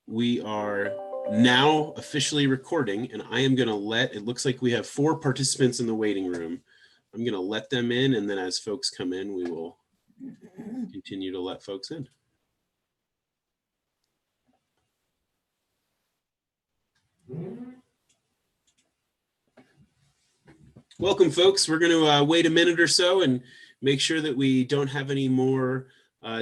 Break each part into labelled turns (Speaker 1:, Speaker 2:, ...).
Speaker 1: We are now officially recording, and I am going to it looks like we have 4 participants in the waiting room. I'm going to let them in, and then as folks come in, we will continue to let folks in. Welcome, folks. We're going to wait a minute or so and make sure that we don't have any more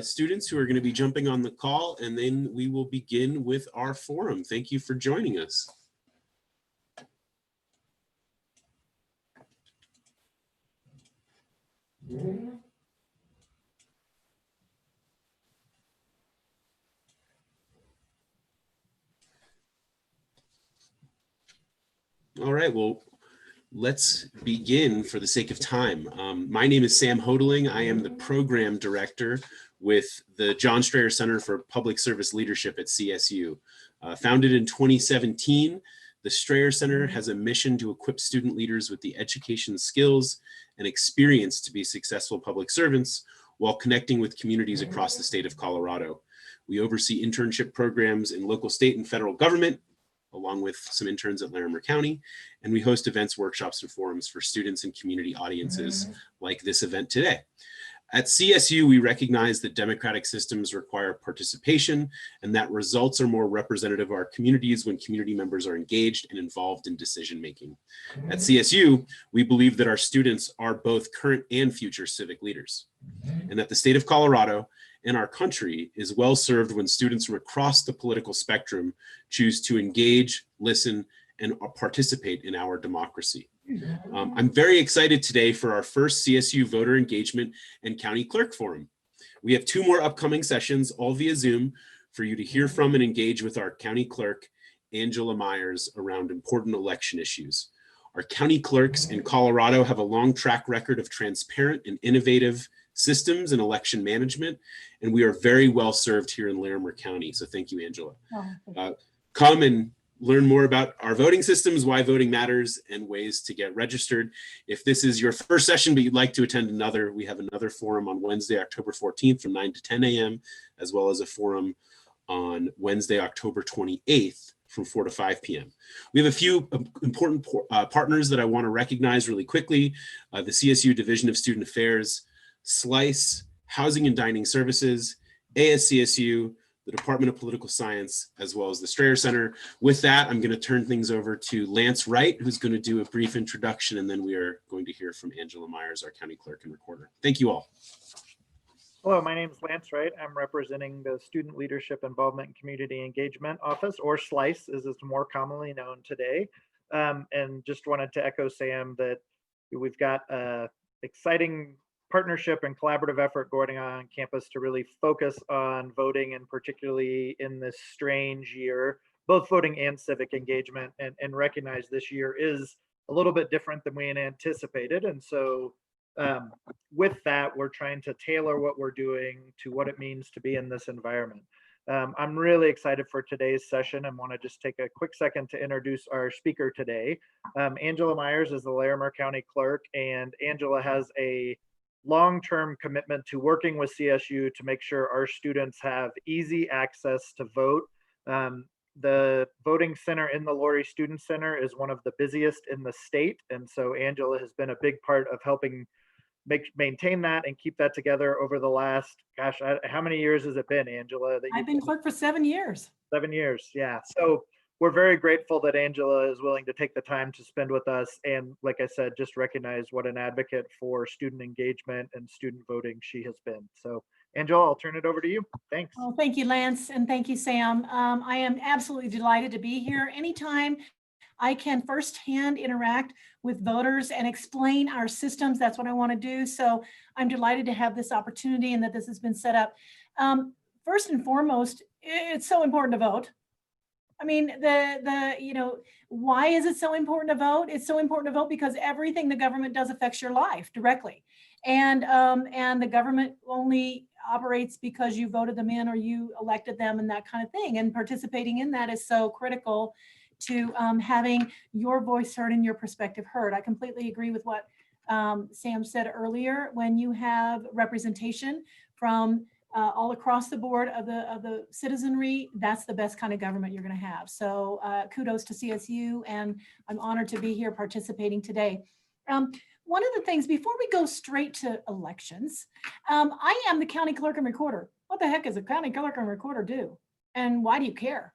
Speaker 1: students who are going to be jumping on the call, and then we will begin with our forum. Thank you for joining us. All right, well, let's begin for the sake of time. My name is Sam Hodeling. I am the program director with the John Strayer Center for Public Service Leadership at CSU. Founded in 2017, the Strayer Center has a mission to equip student leaders with the education skills and experience to be successful public servants while connecting with communities across the state of Colorado. We oversee internship programs in local, state, and federal government, along with some interns at Larimer County, and we host events, workshops, and forums for students and community audiences like this event today. At CSU, we recognize that democratic systems require participation and that results are more representative of our communities when community members are engaged and involved in decision-making. At CSU, we believe that our students are both current and future civic leaders, and that the state of Colorado and our country is well served when students from across the political spectrum choose to engage, listen, and participate in our democracy. I'm very excited today for our first CSU Voter Engagement and County Clerk Forum. We have 2 more upcoming sessions, all via Zoom, for you to hear from and engage with our County Clerk, Angela Myers, around important election issues. Our county clerks in Colorado have a long track record of transparent and innovative systems and election management, and we are very well served here in Larimer County. So thank you, Angela. Come and learn more about our voting systems, why voting matters, and ways to get registered. If this is your first session, but you'd like to attend another, we have another forum on Wednesday, October 14th from 9 to 10 a.m., as well as a forum on Wednesday, October 28th from 4 to 5 p.m. We have a few important partners that I want to recognize really quickly. The CSU Division of Student Affairs, SLICE, Housing and Dining Services, ASCSU, the Department of Political Science, as well as the Strayer Center. With that, I'm going to turn things over to Lance Wright, who's going to do a brief introduction, and then we are going to hear from Angela Myers, our county clerk and recorder. Thank you all.
Speaker 2: Hello, my name is Lance Wright. I'm representing the Student Leadership Involvement and Community Engagement Office, or SLICE as it's more commonly known today. And just wanted to echo Sam that we've got an exciting partnership and collaborative effort going on campus to really focus on voting, and particularly in this strange year, both voting and civic engagement, and recognize this year is a little bit different than we had anticipated. And so with that, we're trying to tailor what we're doing to what it means to be in this environment. I'm really excited for today's session and want to just take a quick second to introduce our speaker today. Angela Myers is the Larimer County Clerk, and Angela has a long-term commitment to working with CSU to make sure our students have easy access to vote. The voting center in the Laurie Student Center is one of the busiest in the state, and so Angela has been a big part of helping maintain that and keep that together over the last, gosh, how many years has it been, Angela?
Speaker 3: I've been clerk for 7 years.
Speaker 2: 7 years, yeah. So we're very grateful that Angela is willing to take the time to spend with us. And like I said, just recognize what an advocate for student engagement and student voting she has been. So Angela, I'll turn it over to you. Thanks.
Speaker 3: Well, thank you, Lance, and thank you, Sam. I am absolutely delighted to be here. Anytime I can firsthand interact with voters and explain our systems, that's what I want to do. So I'm delighted to have this opportunity and that this has been set up. First and foremost, it's so important to vote. I mean, why is it so important to vote? It's so important to vote because everything the government does affects your life directly. And the government only operates because you voted them in or you elected them and that kind of thing. And participating in that is so critical to having your voice heard and your perspective heard. I completely agree with what Sam said earlier. When you have representation from all across the board of the citizenry, that's the best kind of government you're going to have. So kudos to CSU, and I'm honored to be here participating today. One of the things, before we go straight to elections, I am the county clerk and recorder. What the heck does a county clerk and recorder do? And why do you care?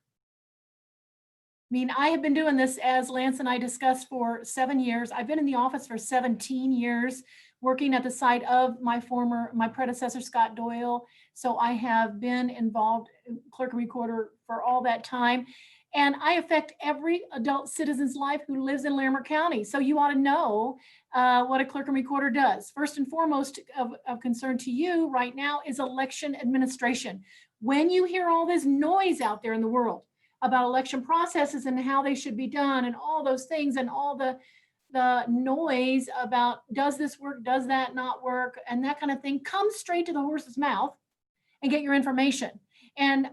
Speaker 3: I mean, I have been doing this, as Lance and I discussed, for 7 years. I've been in the office for 17 years, working at the site of my predecessor, Scott Doyle. So I have been involved in clerk and recorder for all that time. And I affect every adult citizen's life who lives in Larimer County. So you ought to know what a clerk and recorder does. First and foremost of concern to you right now is election administration. When you hear all this noise out there in the world about election processes and how they should be done and all those things, and all the noise about does this work, does that not work, and that kind of thing, come straight to the horse's mouth and get your information. And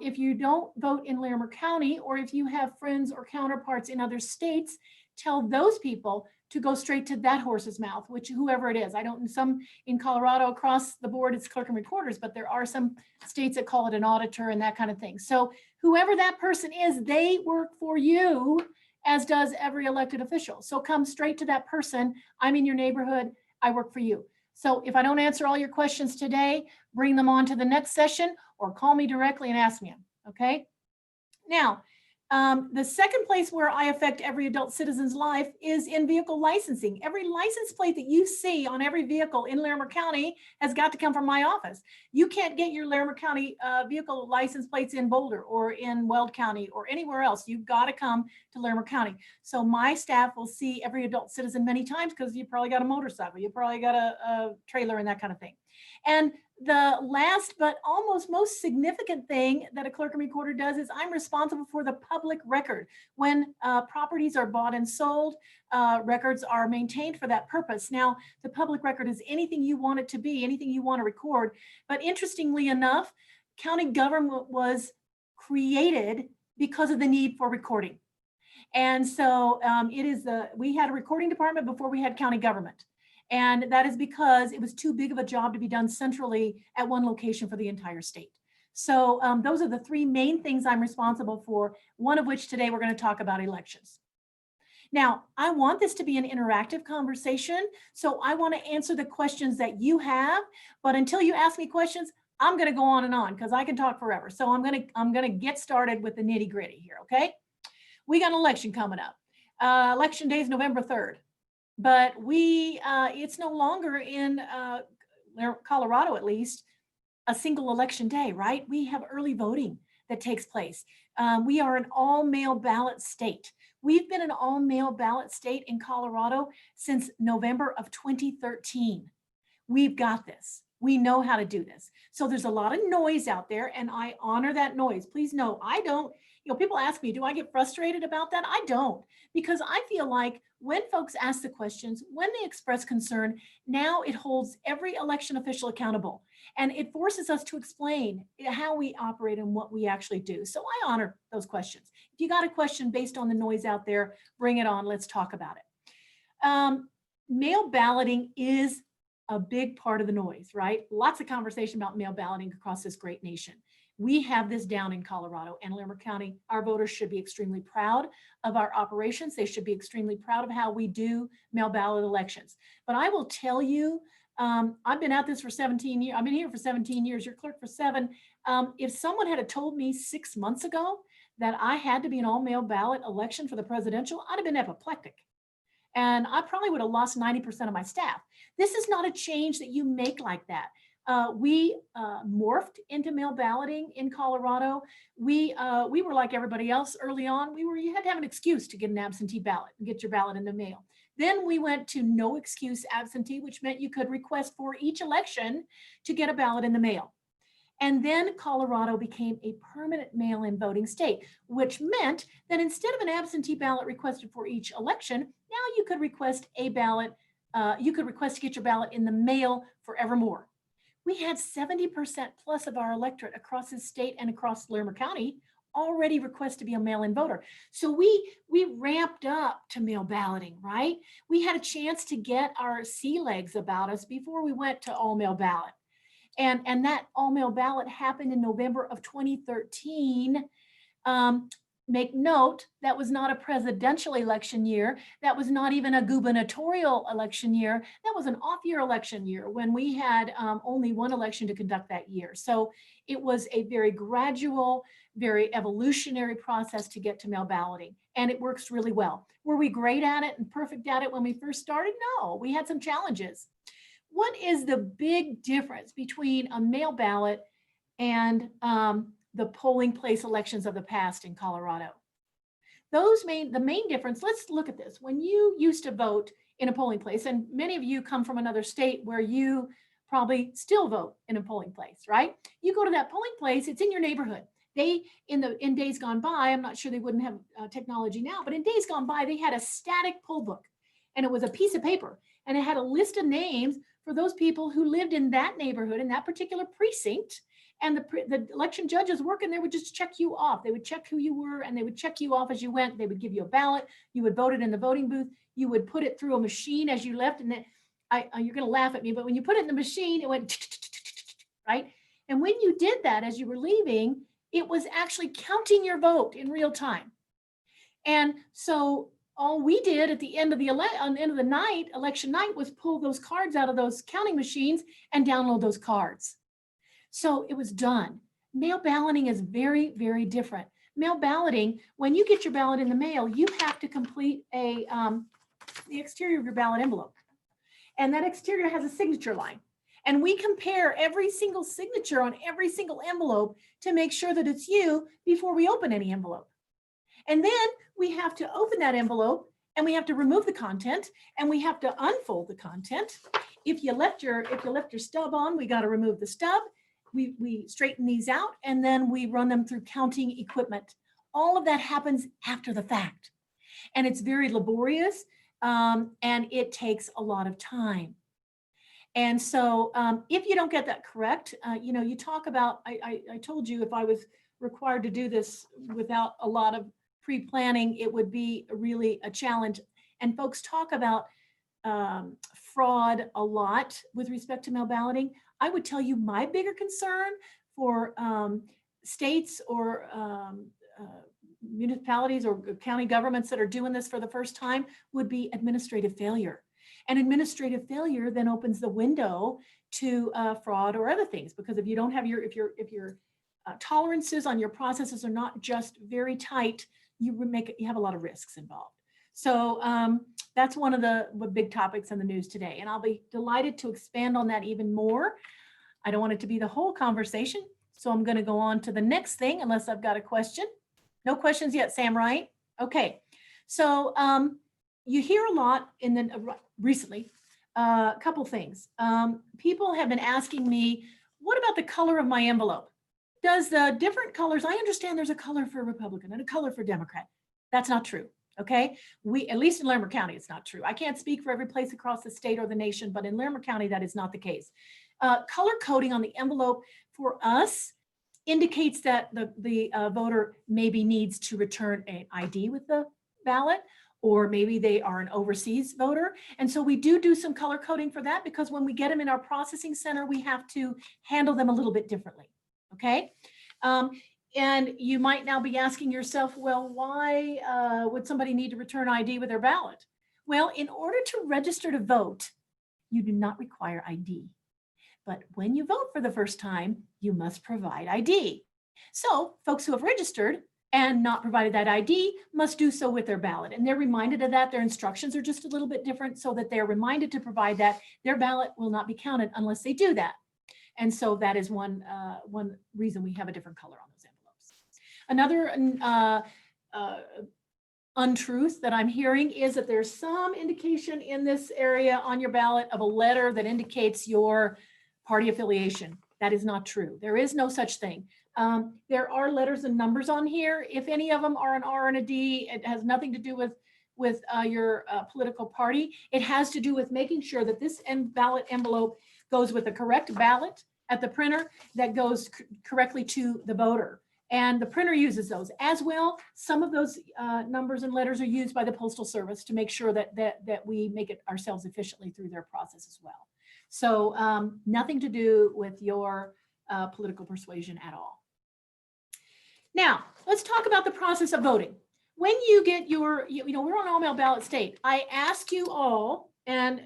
Speaker 3: if you don't vote in Larimer County, or if you have friends or counterparts in other states, tell those people to go straight to that horse's mouth, which whoever it is. I don't, some in Colorado across the board, it's clerk and recorders, but there are some states that call it an auditor and that kind of thing. So whoever that person is, they work for you, as does every elected official. So come straight to that person. I'm in your neighborhood, I work for you. So if I don't answer all your questions today, bring them on to the next session, or call me directly and ask me them, okay? Now, the second place where I affect every adult citizen's life is in vehicle licensing. Every license plate that you see on every vehicle in Larimer County has got to come from my office. You can't get your Larimer County vehicle license plates in Boulder or in Weld County or anywhere else. You've got to come to Larimer County. So my staff will see every adult citizen many times, because you probably got a motorcycle, you probably got a trailer and that kind of thing. And the last but almost most significant thing that a clerk and recorder does is I'm responsible for the public record. When properties are bought and sold, records are maintained for that purpose. Now, the public record is anything you want it to be, anything you want to record. But interestingly enough, county government was created because of the need for recording. And so we had a recording department before we had county government. And that is because it was too big of a job to be done centrally at one location for the entire state. So those are the three main things I'm responsible for, one of which today we're going to talk about elections. Now, I want this to be an interactive conversation, so I want to answer the questions that you have, but until you ask me questions, I'm going to go on and on because I can talk forever. So I'm going to get started with the nitty gritty here, okay? We got an election coming up. Election day is November 3rd. But it's no longer in Colorado, at least, a single election day, right? We have early voting that takes place. We are an all-mail ballot state. We've been an all-mail ballot state in Colorado since November of 2013. We've got this. We know how to do this. So there's a lot of noise out there, and I honor that noise. Please know, I don't, people ask me, do I get frustrated about that? I don't, because I feel like when folks ask the questions, when they express concern, now it holds every election official accountable, and it forces us to explain how we operate and what we actually do. So I honor those questions. If you got a question based on the noise out there, bring it on. Let's talk about it. Mail balloting is a big part of the noise, right? Lots of conversation about mail balloting across this great nation. We have this down in Colorado and Larimer County. Our voters should be extremely proud of our operations. They should be extremely proud of how we do mail ballot elections. But I will tell you, I've been at this for 17 years. I've been here for 17 years. You're clerk for 7. If someone had told me 6 months ago that I had to be an all-mail ballot election for the presidential, I'd have been apoplectic. And I probably would have lost 90% of my staff. This is not a change that you make like that. We morphed into mail balloting in Colorado. We were like everybody else early on. You had to have an excuse to get an absentee ballot and get your ballot in the mail. Then we went to no excuse absentee, which meant you could request for each election to get a ballot in the mail. And then Colorado became a permanent mail-in voting state, which meant that instead of an absentee ballot requested for each election, now you could request a ballot, you could request to get your ballot in the mail forevermore. We had 70% plus of our electorate across this state and across Larimer County already request to be a mail-in voter. So we ramped up to mail balloting, right? We had a chance to get our sea legs about us before we went to all mail ballot. And that all-mail ballot happened in November of 2013. Make note, that was not a presidential election year. That was not even a gubernatorial election year. That was an off-year election year when we had only one election to conduct that year. So it was a very gradual, very evolutionary process to get to mail balloting, and it works really well. Were we great at it and perfect at it when we first started? No, we had some challenges. What is the big difference between a mail ballot and the polling place elections of the past in Colorado? The main difference, let's look at this. When you used to vote in a polling place, and many of you come from another state where you probably still vote in a polling place, right? You go to that polling place, it's in your neighborhood. They, in days gone by, I'm not sure they wouldn't have technology now, but in days gone by, they had a static poll book, and it was a piece of paper, and it had a list of names for those people who lived in that neighborhood, in that particular precinct. And the election judges working there would just check you off. They would check who you were, and they would check you off as you went. They would give you a ballot. You would vote it in the voting booth. You would put it through a machine as you left. And then you're going to laugh at me, but when you put it in the machine, it went right. And when you did that as you were leaving, it was actually counting your vote in real time. And so all we did at the end of the night, election night, was pull those cards out of those counting machines and download those cards. So it was done. Mail balloting is very, very different. Mail balloting, when you get your ballot in the mail, you have to complete the exterior of your ballot envelope. And that exterior has a signature line. And we compare every single signature on every single envelope to make sure that it's you before we open any envelope. And then we have to open that envelope, and we have to remove the content, and we have to unfold the content. If you left your stub on, we got to remove the stub. We straighten these out, and then we run them through counting equipment. All of that happens after the fact. And it's very laborious, and it takes a lot of time. And so if you don't get that correct, you talk about, I told you if I was required to do this without a lot of pre-planning, it would be really a challenge. And folks talk about fraud a lot with respect to mail balloting. I would tell you my bigger concern for states or municipalities or county governments that are doing this for the first time would be administrative failure. And administrative failure then opens the window to fraud or other things, because if you don't have if your tolerances on your processes are not just very tight, you have a lot of risks involved. So that's one of the big topics in the news today. And I'll be delighted to expand on that even more. I don't want it to be the whole conversation. So I'm going to go on to the next thing, unless I've got a question. No questions yet, Sam, right? Okay. So you hear a lot recently, a couple things. People have been asking me, what about the color of my envelope? Does the different colors, I understand there's a color for Republican and a color for Democrat. That's not true. Okay, at least in Larimer County, it's not true. I can't speak for every place across the state or the nation, but in Larimer County, that is not the case. Color coding on the envelope for us indicates that the voter maybe needs to return an ID with the ballot, or maybe they are an overseas voter. And so we do some color coding for that, because when we get them in our processing center, we have to handle them a little bit differently. Okay. And you might now be asking yourself, well, why would somebody need to return ID with their ballot? Well, in order to register to vote, you do not require ID. But when you vote for the first time, you must provide ID. So folks who have registered and not provided that ID must do so with their ballot. And they're reminded of that. Their instructions are just a little bit different, so that they're reminded to provide that. Their ballot will not be counted unless they do that. And so that is one reason we have a different color on those envelopes. Another untruth that I'm hearing is that there's some indication in this area on your ballot of a letter that indicates your party affiliation. That is not true. There is no such thing. There are letters and numbers on here. If any of them are an R and a D, it has nothing to do with your political party. It has to do with making sure that this ballot envelope goes with the correct ballot at the printer that goes correctly to the voter. And the printer uses those as well. Some of those numbers and letters are used by the Postal Service to make sure that we make it ourselves efficiently through their process as well. So nothing to do with your political persuasion at all. Now, let's talk about the process of voting. When you get your, we're on all mail ballot state. I ask you all, and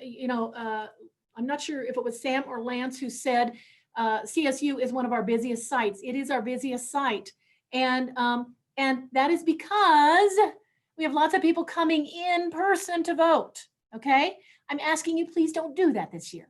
Speaker 3: I'm not sure if it was Sam or Lance who said CSU is one of our busiest sites. It is our busiest site. And that is because we have lots of people coming in person to vote, okay? I'm asking you, please don't do that this year.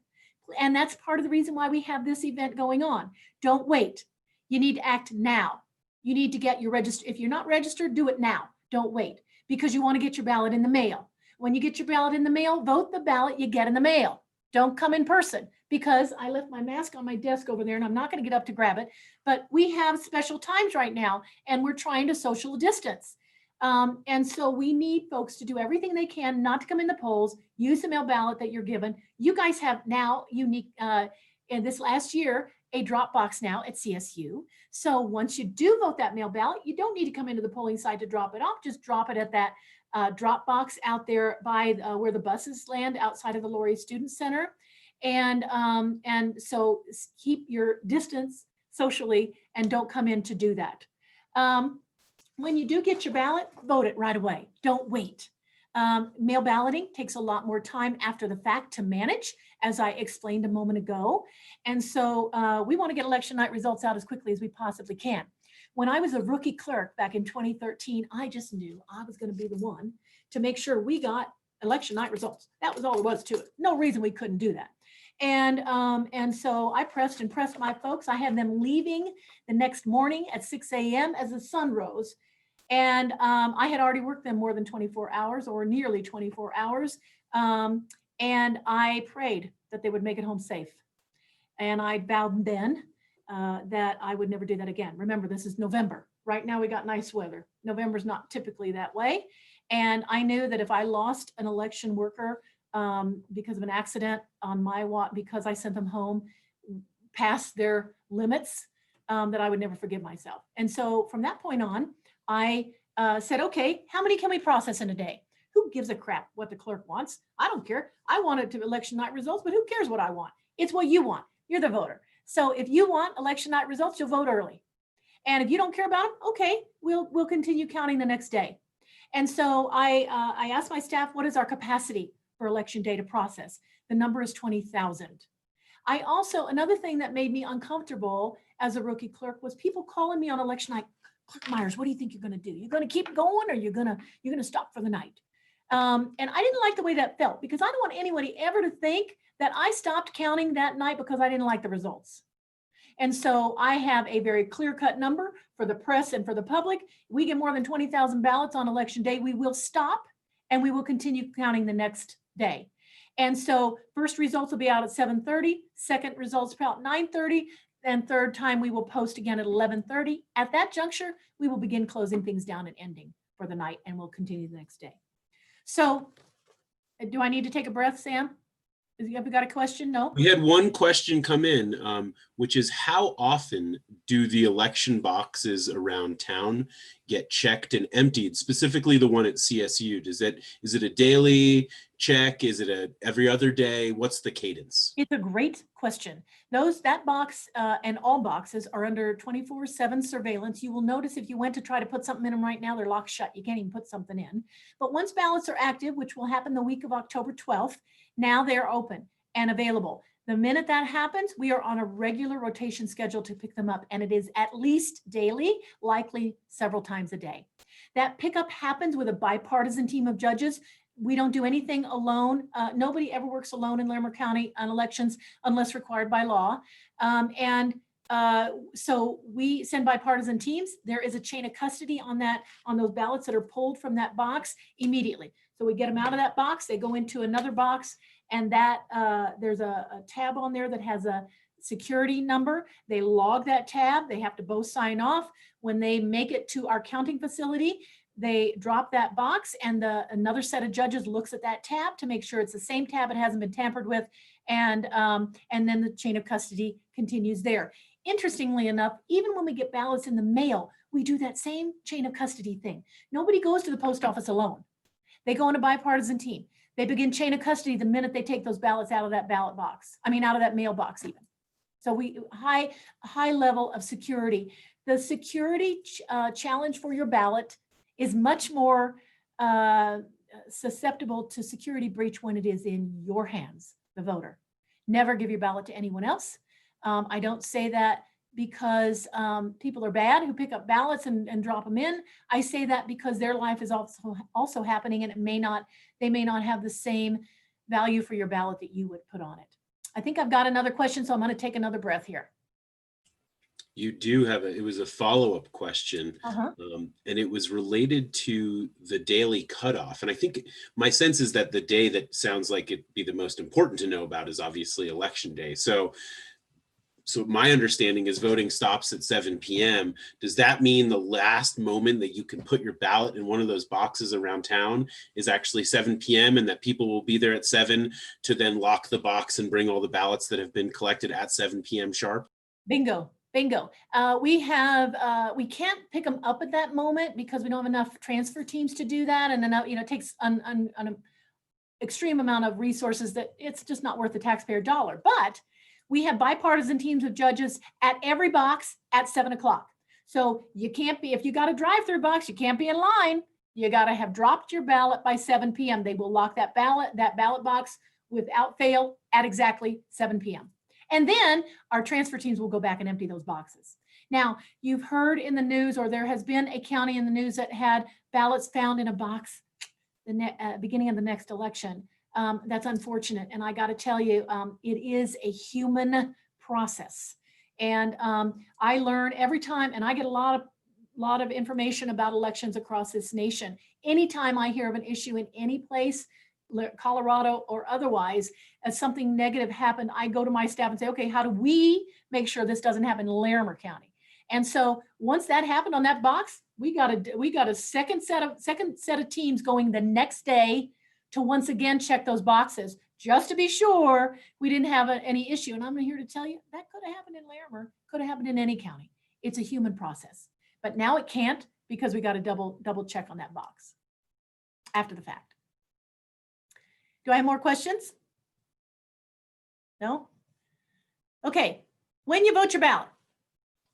Speaker 3: And that's part of the reason why we have this event going on. Don't wait. You need to act now. You need to get your register. If you're not registered, do it now. Don't wait, because you want to get your ballot in the mail. When you get your ballot in the mail, vote the ballot you get in the mail. Don't come in person, because I left my mask on my desk over there and I'm not going to get up to grab it. But we have special times right now and we're trying to social distance. And so we need folks to do everything they can not to come in the polls, use the mail ballot that you're given. You guys have now unique, in this last year, a drop box now at CSU. So once you do vote that mail ballot, you don't need to come into the polling site to drop it off. Just drop it at that drop box out there by where the buses land outside of the Laurie Student Center. And so keep your distance socially and don't come in to do that. When you do get your ballot, vote it right away. Don't wait. Mail balloting takes a lot more time after the fact to manage, as I explained a moment ago. And so we want to get election night results out as quickly as we possibly can. When I was a rookie clerk back in 2013, I just knew I was going to be the one to make sure we got election night results. That was all there was to it. No reason we couldn't do that. And so I pressed and pressed my folks. I had them leaving the next morning at 6 a.m. as the sun rose. And I had already worked them more than 24 hours or nearly 24 hours. And I prayed that they would make it home safe. And I vowed then that I would never do that again. Remember, this is November. Right now we got nice weather. November's not typically that way. And I knew that if I lost an election worker because of an accident on my watch, because I sent them home past their limits, that I would never forgive myself. And so from that point on, I said, okay, how many can we process in a day? Who gives a crap what the clerk wants? I don't care. I want it to election night results, but who cares what I want? It's what you want. You're the voter. So if you want election night results, you'll vote early. And if you don't care about them, okay, we'll continue counting the next day. And so I asked my staff, what is our capacity for election day to process? The number is 20,000. I also, another thing that made me uncomfortable as a rookie clerk was people calling me on election night, Clerk Myers, what do you think you're going to do? You're going to keep going, or you're going to stop for the night? And I didn't like the way that felt, because I don't want anybody ever to think that I stopped counting that night because I didn't like the results. And so I have a very clear-cut number for the press and for the public. We get more than 20,000 ballots on election day, we will stop and we will continue counting the next day. And so first results will be out at 7:30, second results about 9:30, and third time we will post again at 11:30. At that juncture, we will begin closing things down and ending for the night, and we'll continue the next day. So do I need to take a breath, Sam? Have you got a question? No?
Speaker 1: We had one question come in, which is, how often do the election boxes around town get checked and emptied, specifically the one at CSU? Is it a daily check? Is it a every other day? What's the cadence?
Speaker 3: It's a great question. That box and all boxes are under 24/7 surveillance. You will notice if you went to try to put something in them right now, they're locked shut. You can't even put something in. But once ballots are active, which will happen the week of October 12th, now they're open and available. The minute that happens, we are on a regular rotation schedule to pick them up, and it is at least daily, likely several times a day. That pickup happens with a bipartisan team of judges. We don't do anything alone. Nobody ever works alone in Larimer County on elections unless required by law. So we send bipartisan teams. There is a chain of custody on those ballots that are pulled from that box immediately. So we get them out of that box, they go into another box, and there's a tab on there that has a security number. They log that tab, they have to both sign off. When they make it to our counting facility, they drop that box, and another set of judges looks at that tab to make sure it's the same tab, it hasn't been tampered with, and then the chain of custody continues there. Interestingly enough, even when we get ballots in the mail, we do that same chain of custody thing. Nobody goes to the post office alone. They go on a bipartisan team. They begin chain of custody the minute they take those ballots out of that ballot box. I mean, out of that mailbox even. So we high level of security. The security challenge for your ballot is much more susceptible to security breach when it is in your hands, the voter. Never give your ballot to anyone else. I don't say that because people are bad who pick up ballots and drop them in. I say that because their life is also happening, and they may not have the same value for your ballot that you would put on it. I think I've got another question, so I'm going to take another breath here.
Speaker 1: You do have it was a follow-up question,
Speaker 3: Uh-huh.
Speaker 1: and it was related to the daily cutoff. And I think my sense is that the day that sounds like it'd be the most important to know about is obviously election day. So my understanding is voting stops at 7 p.m. Does that mean the last moment that you can put your ballot in one of those boxes around town is actually 7 p.m. and that people will be there at 7 to then lock the box and bring all the ballots that have been collected at 7 p.m. sharp?
Speaker 3: Bingo. Bingo. We can't pick them up at that moment because we don't have enough transfer teams to do that. And then, it takes an extreme amount of resources that it's just not worth the taxpayer dollar. But we have bipartisan teams of judges at every box at 7 o'clock. So you can't be, if you got a drive-through box, you can't be in line. You got to have dropped your ballot by 7 p.m. They will lock that ballot box without fail at exactly 7 p.m. And then our transfer teams will go back and empty those boxes. Now, you've heard in the news, or there has been a county in the news that had ballots found in a box the beginning of the next election. That's unfortunate. And I got to tell you, it is a human process. And I learn every time, and I get a lot of information about elections across this nation. Anytime I hear of an issue in any place, Colorado or otherwise, as something negative happened, I go to my staff and say, okay, how do we make sure this doesn't happen in Larimer County? And so once that happened on that box, we got a second set of teams going the next day to once again check those boxes just to be sure we didn't have any issue. And I'm here to tell you that could have happened in Larimer, could have happened in any county. It's a human process, but now it can't because we got to double check on that box after the fact. Do I have more questions? No? Okay, when you vote your ballot,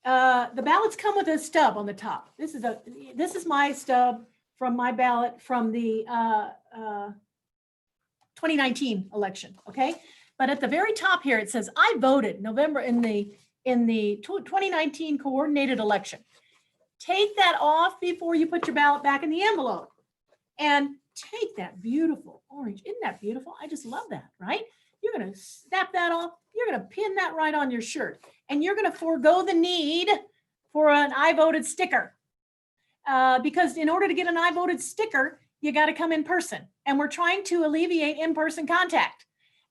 Speaker 3: the ballots come with a stub on the top. This is my stub from my ballot from the 2019 election, okay? But at the very top here, it says, I voted November in the 2019 coordinated election. Take that off before you put your ballot back in the envelope. And take that beautiful orange. Isn't that beautiful? I just love that, right? You're going to snap that off. You're going to pin that right on your shirt. And you're going to forego the need for an I voted sticker. Because in order to get an I voted sticker, you got to come in person. And we're trying to alleviate in-person contact.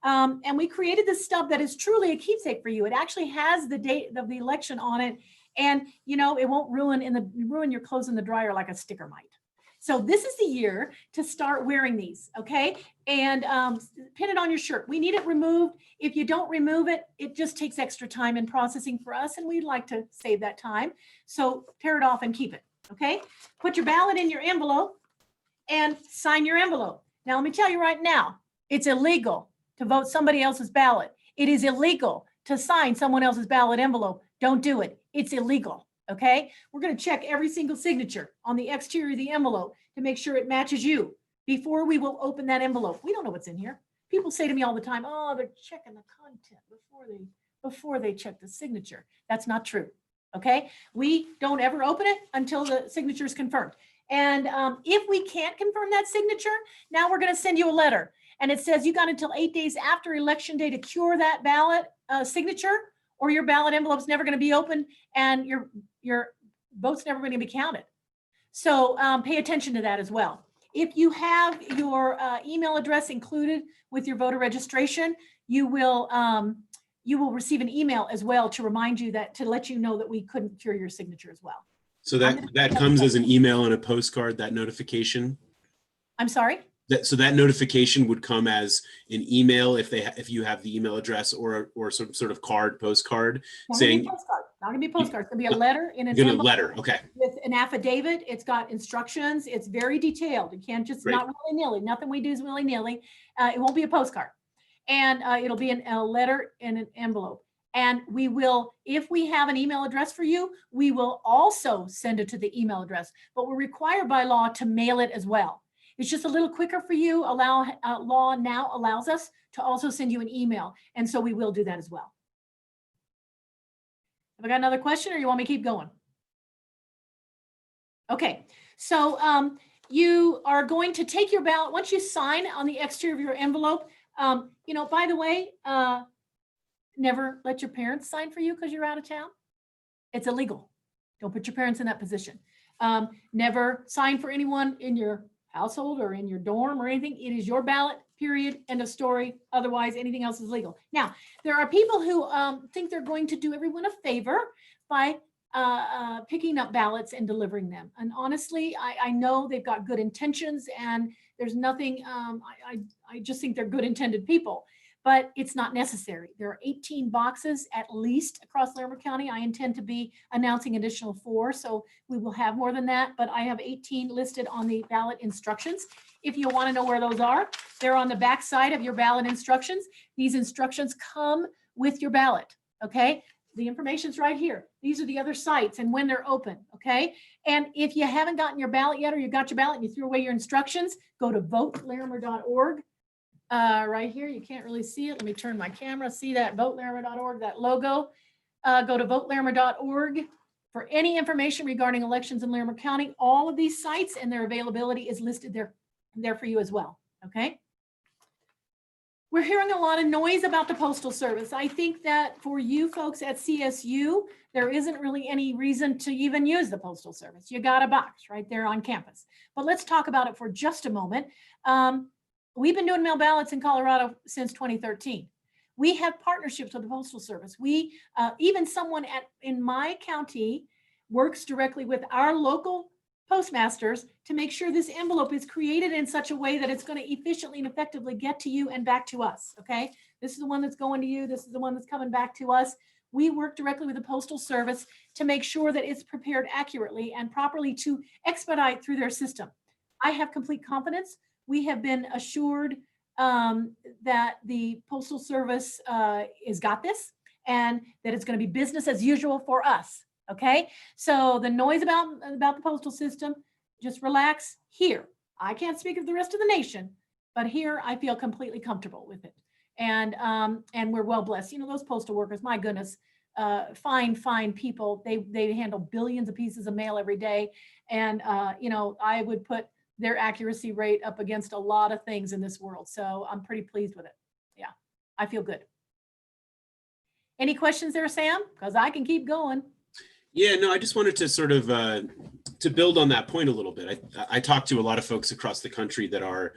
Speaker 3: And we created this stub that is truly a keepsake for you. It actually has the date of the election on it. And, it won't ruin your clothes in the dryer like a sticker might. So this is the year to start wearing these, okay? And pin it on your shirt. We need it removed. If you don't remove it, it just takes extra time in processing for us, and we'd like to save that time. So tear it off and keep it, okay? Put your ballot in your envelope and sign your envelope. Now, let me tell you right now, it's illegal to vote somebody else's ballot. It is illegal to sign someone else's ballot envelope. Don't do it. It's illegal. Okay, we're going to check every single signature on the exterior of the envelope to make sure it matches you before we will open that envelope. We don't know what's in here. People say to me all the time, oh, they're checking the content before they check the signature. That's not true. Okay, we don't ever open it until the signature is confirmed. And if we can't confirm that signature, now we're going to send you a letter. And it says you got until 8 days after election day to cure that ballot signature, or your ballot envelope's never going to be open and your vote's never going to be counted. So pay attention to that as well. If you have your email address included with your voter registration, you will receive an email as well to remind you to let you know that we couldn't cure your signature as well.
Speaker 1: So that comes as an email and a postcard, that notification?
Speaker 3: I'm sorry?
Speaker 1: So that notification would come as an email if you have the email address, or some sort of postcard saying,
Speaker 3: Not gonna be a postcard. It's gonna be a letter in an
Speaker 1: You're gonna
Speaker 3: envelope
Speaker 1: letter, okay,
Speaker 3: with an affidavit. It's got instructions. It's very detailed. You can't just
Speaker 1: Great.
Speaker 3: not willy-nilly. Nothing we do is willy-nilly. It won't be a postcard. And it'll be a letter in an envelope. And we will, if we have an email address for you, we will also send it to the email address. But we're required by law to mail it as well. It's just a little quicker for you. Law now allows us to also send you an email. And so we will do that as well. Have I got another question or you want me to keep going? Okay, so you are going to take your ballot. Once you sign on the exterior of your envelope, you know, by the way, never let your parents sign for you because you're out of town. It's illegal. Don't put your parents in that position. Never sign for anyone in your household or in your dorm or anything. It is your ballot, period, end of story. Otherwise, anything else is legal. Now, there are people who think they're going to do everyone a favor by picking up ballots and delivering them. And honestly, I know they've got good intentions and there's nothing, I just think they're good intended people, but it's not necessary. There are 18 boxes at least across Larimer County. I intend to be announcing additional 4, so we will have more than that, but I have 18 listed on the ballot instructions. If you want to know where those are, they're on the back side of your ballot instructions. These instructions come with your ballot, okay? The information's right here. These are the other sites and when they're open, okay? And if you haven't gotten your ballot yet or you got your ballot and you threw away your instructions, go to votelarimer.org. Right here, you can't really see it. Let me turn my camera. See that votelarimer.org, that logo. Go to votelarimer.org for any information regarding elections in Larimer County. All of these sites and their availability is listed there for you as well, okay? We're hearing a lot of noise about the Postal Service. I think that for you folks at CSU, there isn't really any reason to even use the Postal Service. You got a box right there on campus. But let's talk about it for just a moment. We've been doing mail ballots in Colorado since 2013. We have partnerships with the Postal Service. We, even someone in my county works directly with our local postmasters to make sure this envelope is created in such a way that it's going to efficiently and effectively get to you and back to us, okay? This is the one that's going to you. This is the one that's coming back to us. We work directly with the Postal Service to make sure that it's prepared accurately and properly to expedite through their system. I have complete confidence. We have been assured that the Postal Service has got this and that it's going to be business as usual for us. Okay, so the noise about the postal system, just relax here. I can't speak of the rest of the nation, but here I feel completely comfortable with it. And we're well blessed. You know, those postal workers, my goodness, fine people. They handle billions of pieces of mail every day. And, you know, I would put their accuracy rate up against a lot of things in this world. So I'm pretty pleased with it. Yeah, I feel good. Any questions there, Sam? Because I can keep going.
Speaker 1: Yeah, no, I just wanted to sort of to build on that point a little bit. I talk to a lot of folks across the country that are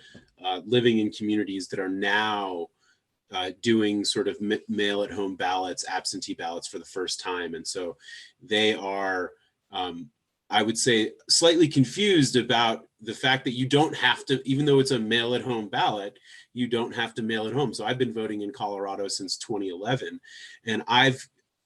Speaker 1: living in communities that are now doing sort of mail at home ballots, absentee ballots for the first time. And so they are, I would say, slightly confused about the fact that you don't have to, even though it's a mail at home ballot, you don't have to mail it home. So I've been voting in Colorado since 2011, and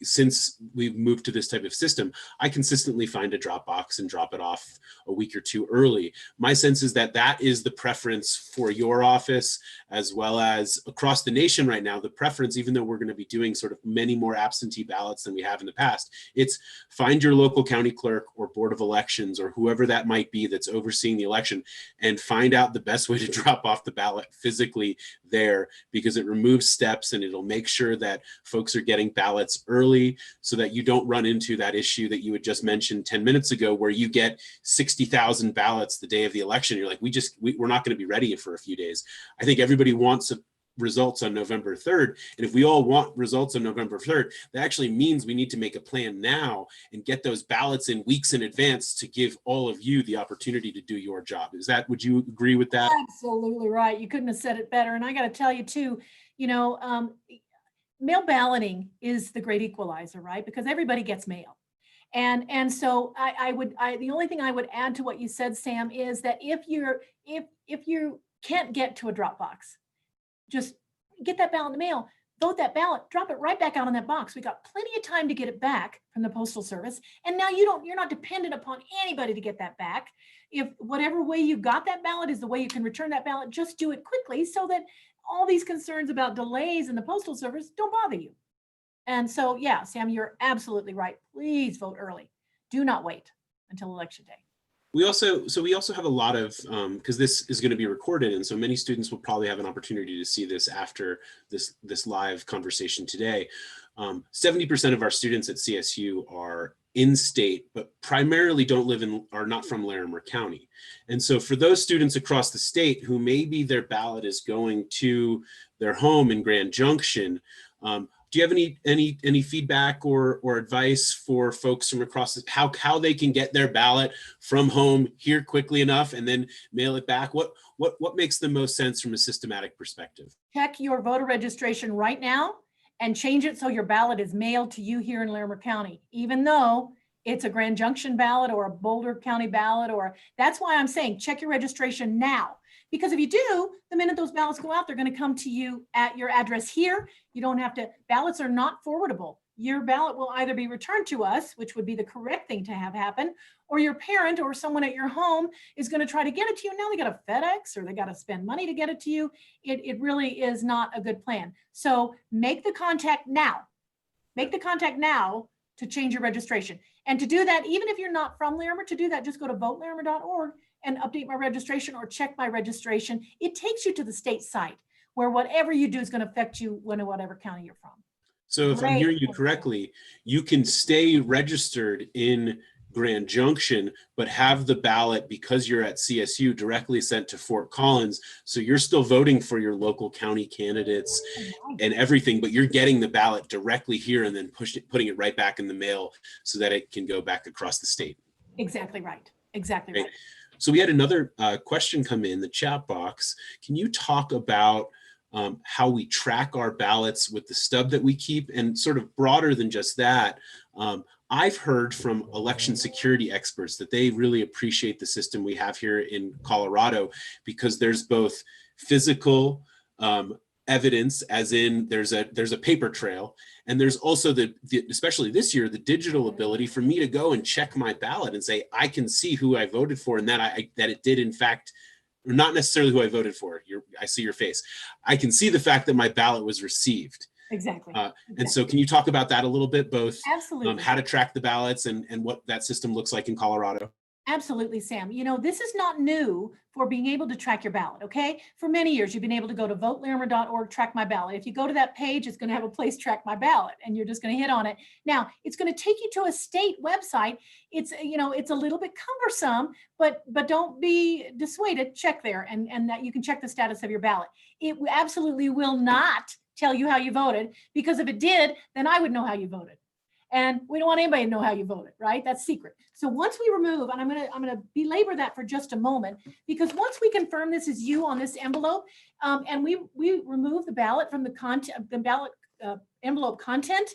Speaker 1: since we've moved to this type of system, I consistently find a drop box and drop it off a week or two early. My sense is that that is the preference for your office, as well as across the nation right now. The preference, even though we're going to be doing sort of many more absentee ballots than we have in the past, it's find your local county clerk or board of elections or whoever that might be that's overseeing the election and find out the best way to drop off the ballot physically there, because it removes steps and it'll make sure that folks are getting ballots early, so that you don't run into that issue that you had just mentioned 10 minutes ago, where you get 60,000 ballots the day of the election. You're like, we're not going to be ready for a few days. I think everybody wants results on November 3rd. And if we all want results on November 3rd, that actually means we need to make a plan now and get those ballots in weeks in advance to give all of you the opportunity to do your job. Would you agree with that?
Speaker 3: Absolutely right. You couldn't have said it better. And I got to tell you too, you know, mail balloting is the great equalizer, right? Because everybody gets mail. And so the only thing I would add to what you said, Sam, is that if you can't get to a drop box, just get that ballot in the mail, vote that ballot, drop it right back out in that box. We got plenty of time to get it back from the Postal Service. And now you're not dependent upon anybody to get that back. If whatever way you got that ballot is the way you can return that ballot, just do it quickly so that all these concerns about delays in the Postal Service don't bother you. And so, yeah, Sam, you're absolutely right. Please vote early. Do not wait until election day.
Speaker 1: We also have a lot of, because this is going to be recorded, and so many students will probably have an opportunity to see this after this live conversation today. 70% of our students at CSU are in-state, but primarily are not from Larimer County. And so for those students across the state who maybe their ballot is going to their home in Grand Junction, do you have any feedback or advice for folks from across how they can get their ballot from home here quickly enough and then mail it back? What makes the most sense from a systematic perspective?
Speaker 3: Check your voter registration right now and change it so your ballot is mailed to you here in Larimer County, even though it's a Grand Junction ballot or a Boulder County ballot. That's why I'm saying check your registration now. Because if you do, the minute those ballots go out, they're going to come to you at your address here. You don't have to, ballots are not forwardable. Your ballot will either be returned to us, which would be the correct thing to have happen, or your parent or someone at your home is going to try to get it to you. Now they got to FedEx or they got to spend money to get it to you. It really is not a good plan. So make the contact now. Make the contact now to change your registration. And to do that, even if you're not from Larimer, to do that, just go to votelarimer.org and update my registration or check my registration. It takes you to the state site where whatever you do is going to affect you in whatever county you're from.
Speaker 1: So if I'm hearing you correctly, you can stay registered in Grand Junction, but have the ballot, because you're at CSU, directly sent to Fort Collins. So you're still voting for your local county candidates and everything, but you're getting the ballot directly here and then putting it right back in the mail so that it can go back across the state.
Speaker 3: Exactly right. Exactly right.
Speaker 1: So we had another question come in the chat box. Can you talk about how we track our ballots with the stub that we keep, and sort of broader than just that? I've heard from election security experts that they really appreciate the system we have here in Colorado because there's both physical evidence, as in there's a paper trail, and there's also especially this year, the digital ability for me to go and check my ballot and say, I can see who I voted for and that it did in fact, or not necessarily who I voted for. I see your face. I can see the fact that my ballot was received.
Speaker 3: Exactly.
Speaker 1: And so can you talk about that a little bit, both
Speaker 3: Absolutely.
Speaker 1: How to track the ballots and what that system looks like in Colorado?
Speaker 3: Absolutely, Sam. You know, this is not new for being able to track your ballot, okay? For many years, you've been able to go to votelarimer.org, track my ballot. If you go to that page, it's going to have a place, track my ballot, and you're just going to hit on it. Now, it's going to take you to a state website. It's, you know, it's a little bit cumbersome, but don't be dissuaded. Check there, and that you can check the status of your ballot. It absolutely will not tell you how you voted, because if it did, then I would know how you voted. And we don't want anybody to know how you voted, right? That's secret. So once we remove, and I'm gonna belabor that for just a moment, because once we confirm this is you on this envelope, and we remove the ballot from the content, the ballot envelope content,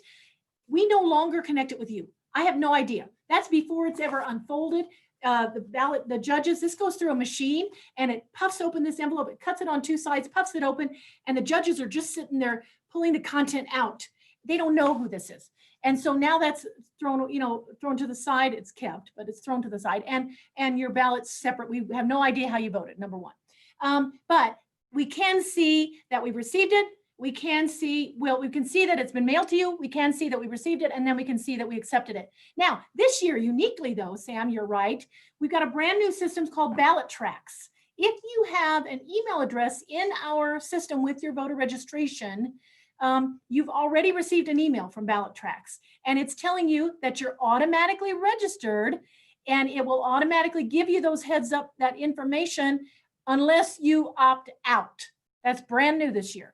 Speaker 3: we no longer connect it with you. I have no idea. That's before it's ever unfolded. The ballot, the judges, this goes through a machine and it puffs open this envelope, it cuts it on two sides, puffs it open, and the judges are just sitting there pulling the content out. They don't know who this is. And so now that's thrown to the side. It's kept, but it's thrown to the side, and your ballot's separate. We have no idea how you voted, number one. But we can see that we've received it. We can see, we can see that it's been mailed to you. We can see that we received it, and then we can see that we accepted it. Now, this year, uniquely though, Sam, you're right. We've got a brand new system called Ballot Tracks. If you have an email address in our system with your voter registration, you've already received an email from Ballot Tracks, and it's telling you that you're automatically registered, and it will automatically give you those heads up, that information, unless you opt out. That's brand new this year.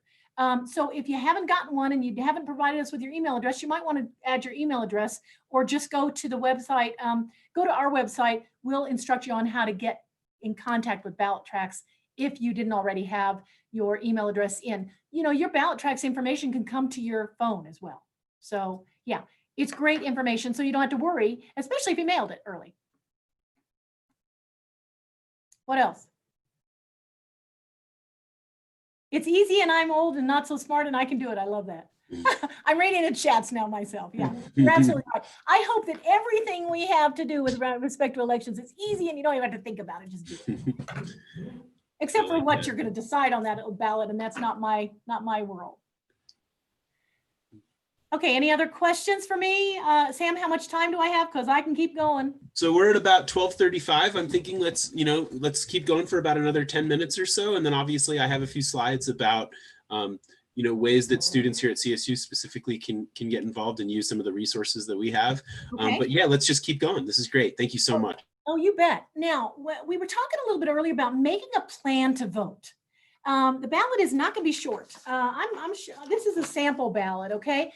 Speaker 3: So if you haven't gotten one and you haven't provided us with your email address, you might want to add your email address, or just go to the website, go to our website. We'll instruct you on how to get in contact with Ballot Tracks if you didn't already have your email address in. You know, your Ballot Tracks information can come to your phone as well. So yeah, it's great information, so you don't have to worry, especially if you mailed it early. What else? It's easy and I'm old and not so smart and I can do it. I love that. I'm reading the chats now myself. Yeah, you're absolutely right. I hope that everything we have to do with respect to elections is easy and you don't even have to think about it. Just do it. Except for what you're going to decide on that ballot, and that's not my world. Okay, any other questions for me? Sam, how much time do I have? Because I can keep going.
Speaker 1: So we're at about 12:35. I'm thinking let's keep going for about another 10 minutes or so. And then obviously I have a few slides about, ways that students here at CSU specifically can get involved and use some of the resources that we have.
Speaker 3: Okay.
Speaker 1: But yeah, let's just keep going. This is great. Thank you so much.
Speaker 3: Oh, you bet. Now, we were talking a little bit earlier about making a plan to vote. The ballot is not going to be short. I'm sure this is a sample ballot, okay,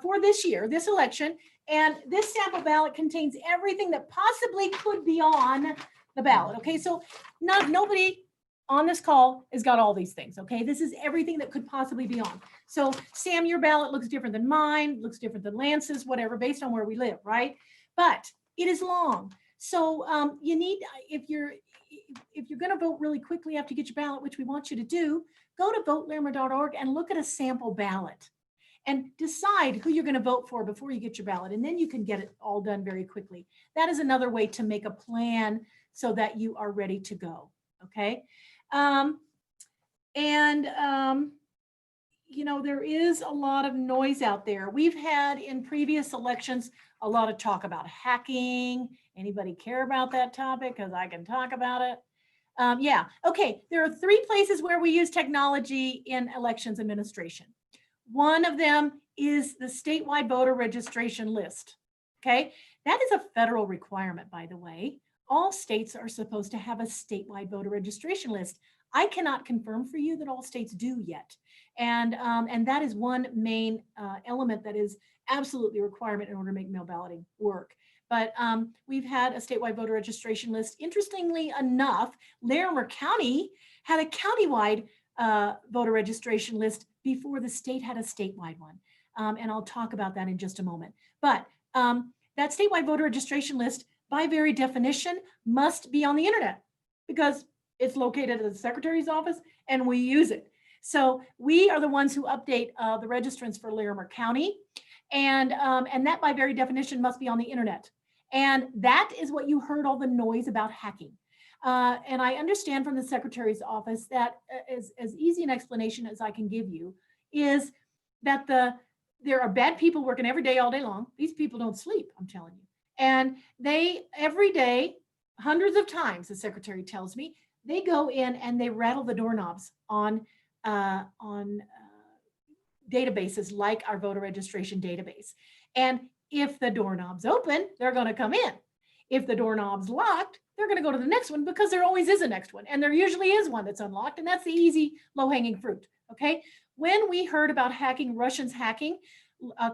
Speaker 3: for this year, this election. And this sample ballot contains everything that possibly could be on the ballot, okay? So nobody on this call has got all these things, okay? This is everything that could possibly be on. So Sam, your ballot looks different than mine, looks different than Lance's, whatever, based on where we live, right? But it is long. So you need, if you're going to vote really quickly after you get your ballot, which we want you to do, go to votelarimer.org and look at a sample ballot and decide who you're going to vote for before you get your ballot. And then you can get it all done very quickly. That is another way to make a plan so that you are ready to go. Okay. There is a lot of noise out there. We've had in previous elections a lot of talk about hacking. Anybody care about that topic? Because I can talk about it. Yeah. Okay. There are 3 places where we use technology in elections administration. One of them is the statewide voter registration list. Okay. That is a federal requirement, by the way. All states are supposed to have a statewide voter registration list. I cannot confirm for you that all states do yet. And that is one main element that is absolutely a requirement in order to make mail balloting work. But we've had a statewide voter registration list. Interestingly enough, Larimer County had a countywide voter registration list before the state had a statewide one. And I'll talk about that in just a moment. But that statewide voter registration list, by very definition, must be on the internet because it's located at the secretary's office and we use it. So we are the ones who update the registrants for Larimer County. And that by very definition must be on the internet. And that is what you heard all the noise about hacking. And I understand from the secretary's office that as easy an explanation as I can give you is that there are bad people working every day, all day long. These people don't sleep, I'm telling you. And they, every day, hundreds of times, the secretary tells me, they go in and they rattle the doorknobs on databases like our voter registration database. And if the doorknob's open, they're going to come in. If the doorknob's locked, they're going to go to the next one because there always is a next one. And there usually is one that's unlocked. And that's the easy low-hanging fruit. Okay. When we heard about hacking, Russians hacking,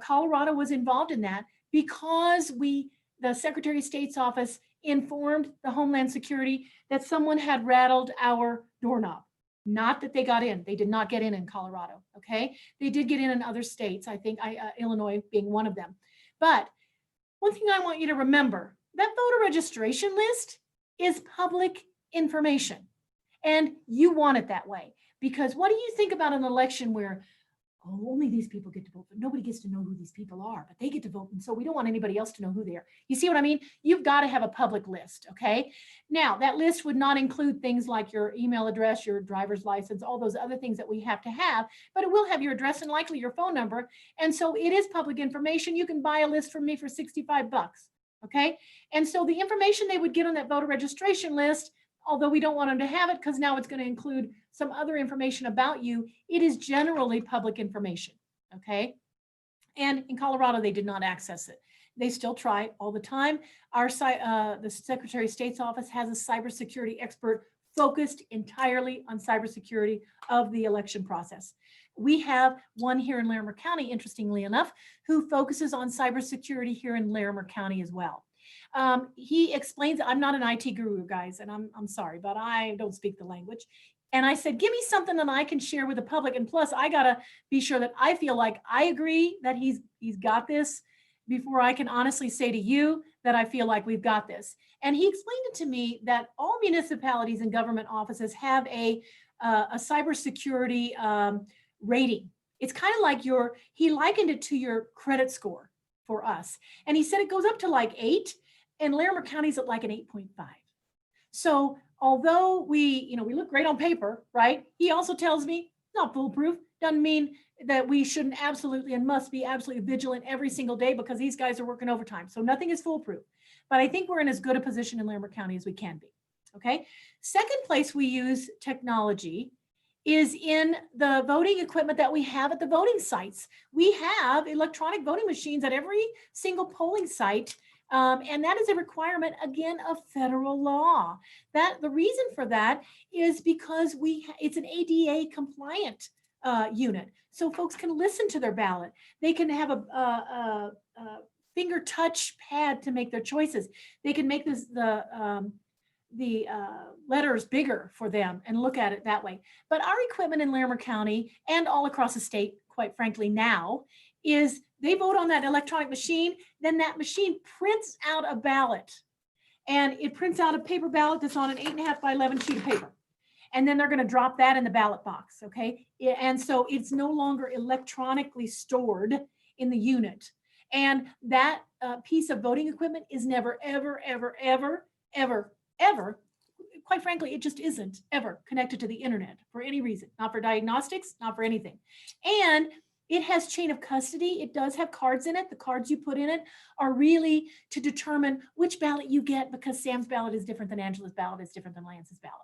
Speaker 3: Colorado was involved in that because the Secretary of State's office informed the Homeland Security that someone had rattled our doorknob. Not that they got in. They did not get in Colorado. Okay. They did get in other states. I think Illinois being one of them. But one thing I want you to remember, that voter registration list is public information. And you want it that way. Because what do you think about an election where only these people get to vote, but nobody gets to know who these people are, but they get to vote. And so we don't want anybody else to know who they are. You see what I mean? You've got to have a public list, okay? Now, that list would not include things like your email address, your driver's license, all those other things that we have to have, but it will have your address and likely your phone number. And so it is public information. You can buy a list from me for $65, okay? And so the information they would get on that voter registration list, although we don't want them to have it because now it's going to include some other information about you, it is generally public information, okay? And in Colorado, they did not access it. They still try all the time. The Secretary of State's office has a cybersecurity expert focused entirely on cybersecurity of the election process. We have one here in Larimer County, interestingly enough, who focuses on cybersecurity here in Larimer County as well. He explains, I'm not an IT guru, guys, and I'm sorry, but I don't speak the language. And I said, give me something that I can share with the public. And plus, I got to be sure that I feel like I agree that he's got this before I can honestly say to you that I feel like we've got this. And he explained it to me that all municipalities and government offices have a cybersecurity rating. It's kind of like he likened it to your credit score for us. And he said it goes up to like 8, and Larimer County's at like an 8.5. So although we look great on paper, right? He also tells me not foolproof. Doesn't mean that we shouldn't absolutely and must be absolutely vigilant every single day, because these guys are working overtime. So nothing is foolproof. But I think we're in as good a position in Larimer County as we can be. Okay. Second place we use technology is in the voting equipment that we have at the voting sites. We have electronic voting machines at every single polling site. And that is a requirement, again, of federal law. The reason for that is because it's an ADA compliant unit. So folks can listen to their ballot. They can have a finger touch pad to make their choices. They can make the letters bigger for them and look at it that way. But our equipment in Larimer County and all across the state, quite frankly now, is they vote on that electronic machine, then that machine prints out a ballot. And it prints out a paper ballot that's on an 8.5 by 11 sheet of paper. And then they're going to drop that in the ballot box, okay? And so it's no longer electronically stored in the unit. And that piece of voting equipment is never, ever, ever, ever, ever, ever, quite frankly, it just isn't ever connected to the internet for any reason, not for diagnostics, not for anything. And it has chain of custody. It does have cards in it. The cards you put in it are really to determine which ballot you get, because Sam's ballot is different than Angela's ballot, is different than Lance's ballot.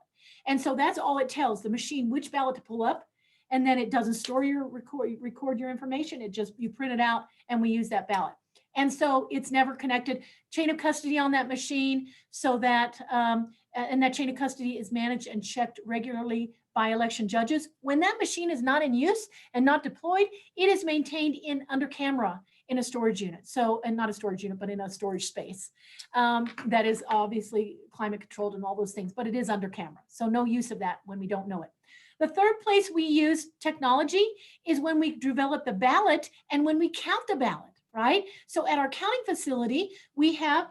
Speaker 3: And so that's all it tells the machine which ballot to pull up. And then it doesn't store your record your information. It just, you print it out and we use that ballot. And so it's never connected. Chain of custody on that machine, so that, and that chain of custody is managed and checked regularly by election judges. When that machine is not in use and not deployed, it is maintained under camera in a storage unit. So, and not a storage unit, but in a storage space that is obviously climate controlled and all those things, but it is under camera. So no use of that when we don't know it. The third place we use technology is when we develop the ballot and when we count the ballot, right? So at our counting facility, we have